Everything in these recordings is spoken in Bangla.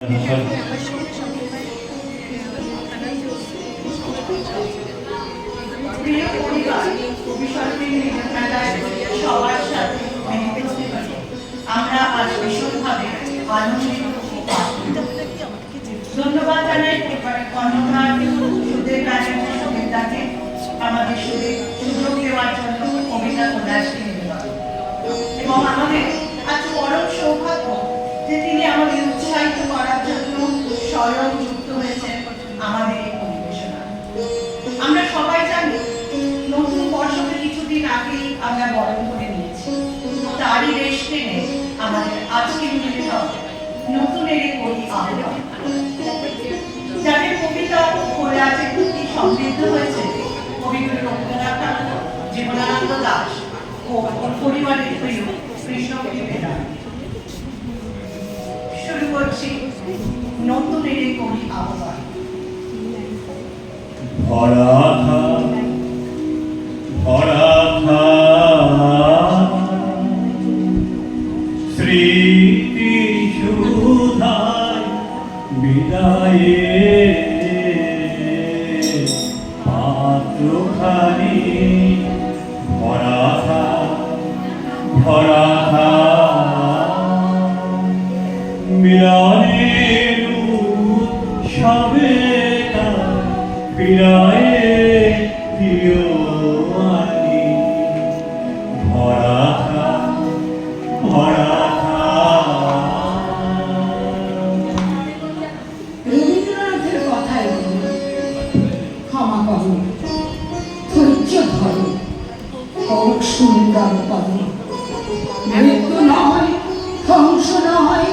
প্রিয় পরিবার ভবিষ্যতের মেলায় সবার সাথে আমরা আজ ভীষণভাবে আনন্দিত। ধন্যবাদ জানাই কর্ণধার সুদের গানের কবিতাকে আমাদের সুযোগ দেওয়ার জন্য কবিতা প্রকাশকে এবং আমাদের আজ পরম সৌভাগ্য যে তিনি আমাদের উৎসাহিত করার জন্য স্বয়ং যুক্ত হয়েছেন আমাদের এই পরিবেশনা। আমরা সবাই জানি নতুন বর্ষকে কিছুদিন আগেই আমরা বরণ করে নিয়েছি, তারই রেশ টেনে আমাদের আজকে মিলিত নতুন এর কবি আহ্বান, যাদের কবিতা পড়ে আছে খুবই সমৃদ্ধ হয়েছে কবিগুরু রবীন্দ্রনাথ ঠাকুর, জীবনানন্দ দাশ ও পরিবারের প্রিয় কৃষ্ণকবি বেদান্ত। শুরু করছি নতুন এর কবি আহ্বান। স্মৃতি সুধায় বিদায়ে পাত্রখানি ভরা মিলনের উৎসবে ফিরায়ে দিও আনি রবীন্দ্রনাথের কথায় ক্ষমা করো, ধৈর্য ধরো, হোক সুন্দর করো। মৃত্যু নয়, ধ্বংস নয়,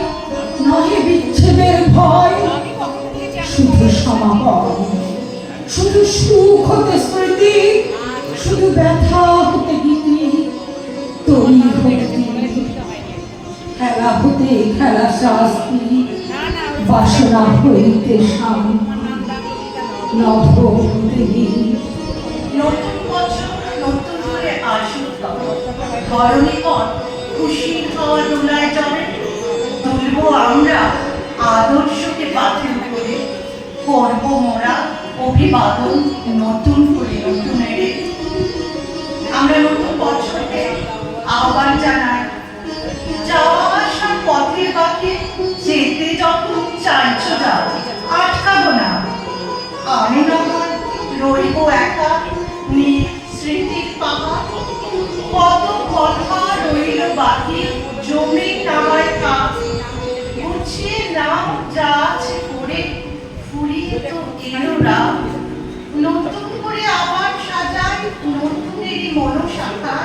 নহে বিচ্ছেদের ভয়, শুধু সমাপন, শুধু সুখ হতে স্মৃতি, শুধু ব্যথা হতে গীতি, তৈরি হতে খেলা হতে খেলা শাস্তি, বাসনা হইতে শান্তি, নভ হতে নতুন বছর নতুন করে আসুক, ধরণীপথ খুশির হওয়া দোলায় চলে তুলব আমরা আদর্শকে পাথর করে, করব মোরা অভিবাদন নতুন করে নতুন এড়ে। আমরা নতুন বছরকে আহ্বান জানাই, যাওয়া আসার পথের বাকি যেতে যখন চাইছো যাও, আটকাবো না। আমি নয় রইব একা স্মৃতির পাহাড়, কত কথা রইল বাকি জমি নামায় কাজ, গুছিয়ে নাও যা আছে করে ফুরিয়ে তো এলো রাত। নতুন করে আবার সাজাই নতুনেরই মনশাখা,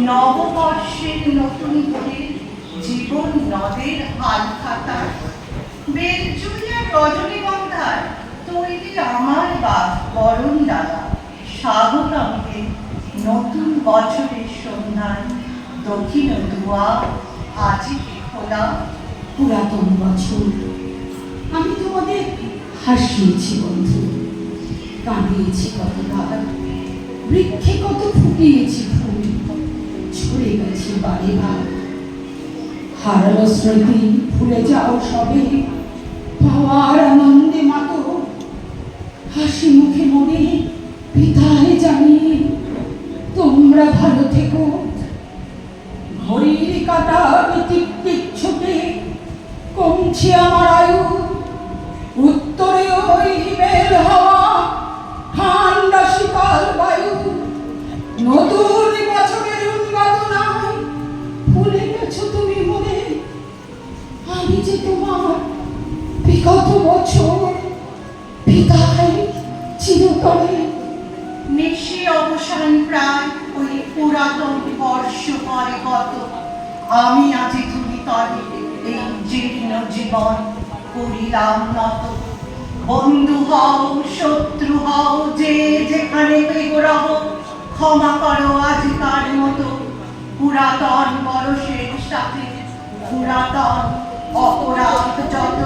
নববর্ষের নতুন করে জীবন নদের হাল খাতা। বেলচুরিয়া রজনীগন্ধার তৈরি আমার বরণ ডালা, স্বাগত আমাকে নতুন বছরের সন্ধ্যায় দক্ষিণ দুয়ার আজি খোলা। পুরাতন বছর আমি তোমাদের হাসিয়েছি বন্ধু, কাঁদিয়েছি কতবার, বৃক্ষে কত ফুটিয়েছি ফুল, ছড়ে গেছে বারে বার। হারালো স্মৃতি ভুলে যাও সবে, পাওয়ার আনন্দে মাতো, হাসি মুখে মনে বিদায় জানিয়ে তোমরা ভালো থেকো। ঘড়ির কাঁটা টিক টিক ছোটে, কমছে আমার আয়ু, উত্তরে ওই হিমেল হাওয়া, ঠান্ডা শীতল বায়ু। নতুন বছরের উন্মাদনায় ভুলে গেছো তুমি মনে, আমি যে তোমার বিগত বছর বিদায় চিরতরে। নিশি অবসান প্রায় ওই পুরাতন বর্ষ পরে কত, আমি আজি তুমি তরে এই জীর্ণ জীবন করিলাম নত। বন্ধু হও শত্রু হও যে যেখানে বেগরহ, ক্ষমা করো আজিকার মতো পুরাতন বরষের সাথে পুরাতন অপরাধ যত।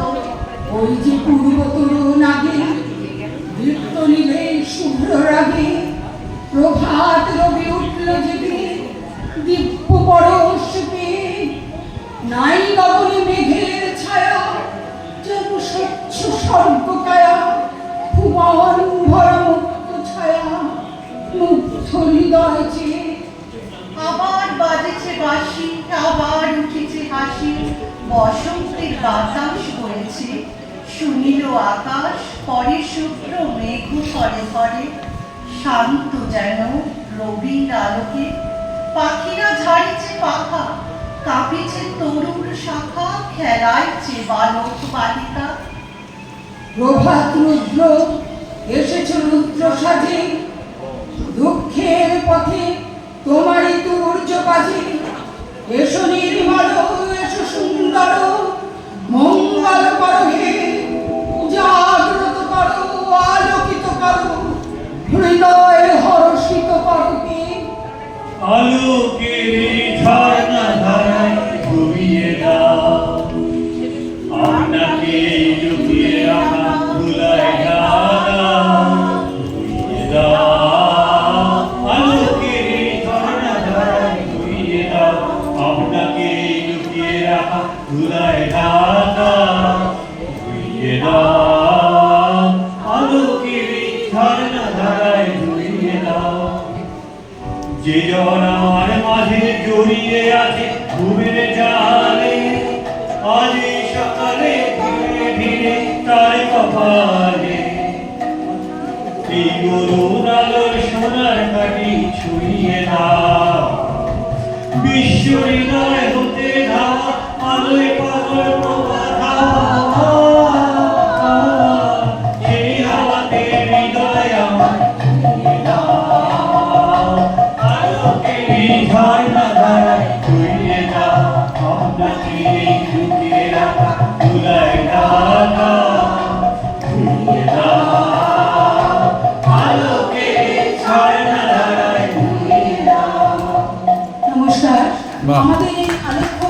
ওই যে পূর্ব তরুণ আগে দীপ্ত নীলে শুভ্র রাগে, প্রভাত রবি উঠল যেদিন দিব্য পরশ পেয়ে, নাই গগনে মেঘের ছায়া, স্বর্গকায়া ভুবন ভরা মুক্ত ছায়া মুগ্ধ হৃদয় চেয়ে আবার বাজেছে বাঁশি, আবার উঠেছে হাসি, বসন্তের বাতাস বয়েছে, সুনীল আকাশ পরে শুভ্র মেঘ করে করে, শান্ত যেন রবির আলোকে, পাখিরা ঝাড়িছে পাখা, কাঁপিছে তরুর শাখা, খেলাইছে বালক বালিকা। প্রভাত রুদ্র এসেছ রুদ্র সাজে দুঃখের পথে তোমারই তুর্য বাজে এসো নির্মল এসো সুন্দর মঙ্গল করো হে জাগ্রত করো আলোকিত করো হৃদয় হর্ষিত করো হে আলোকের এই ঝর্ণা ধারায় ডুবিয়ে দাও আপনাকে লুকিয়ে রাখা ধুলায় ঢাকা ডুবিয়ে দাও আলোকের এই ঝর্ণা ধারায় ডুবিয়ে দাও আপনাকে লুকিয়ে রাখা ধুলায় ঢাকা ডুবিয়ে দাও আলোকের এই ঝর্ণা ধারায় ডুবিয়ে দাও যে জন আমার মাঝে জড়িয়ে আছে ঘুমের জালে আজ এই সকালে ধীরে ধীরে তার কপালে এই গরুর আলোর সোনার কাটি ছুঁয়ে দাও বিশ্ব হৃদয় হতে ধাওয়া আলোয় পাগল প্রভা সেই হাওয়াতে হৃদয় আমার ছুঁয়ে দাও আলোকের ঝর্ণা ধারায় ছুঁয়ে দাও আপনাকে লুকিয়ে রাখা ধুলায় ঢাকা ছুঁয়ে দাও আলোকের ঝর্ণা ধারায় ছুঁয়ে দাও। নমস্কার বাহ। আমাদের এই আলেখ্য